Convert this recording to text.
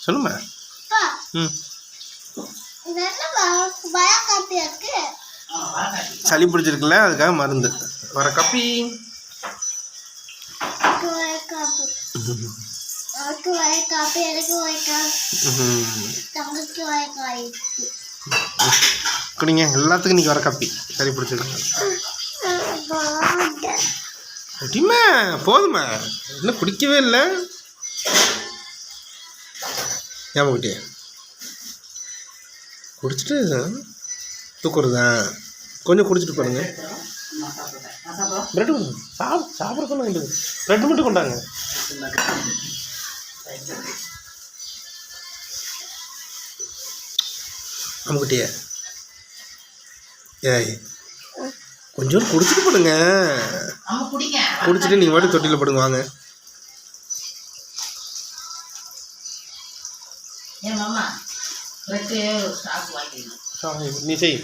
சொல்லுமா. ம் சளி பிடிச்சிருக்குல்ல, அதுக்காக மருந்து. வர காப்பி. குடிங்க, எல்லாத்துக்கும் இன்னைக்கு வர காப்பி. சளி பிடிச்சிருக்கு. குடிமா, போதுமா, இன்னும் குடிக்கவே இல்லை. ஏமா குட்டியா குடிச்சிட்டு தூக்குறதா? கொஞ்சம் குடிச்சிட்டு பாருங்க. ப்ரெட்டு கொடுங்க. சாப்பிட சொன்னாங்க. ப்ரெட்டு மட்டும் கொண்டாங்க. அம்முக்குட்டிய ஏய், கொஞ்சம் குடிச்சிட்டு போடுங்க. குடிச்சிட்டு நீங்கள் மட்டும் தொட்டியில் போடுங்க. வாங்க. நீ செய்.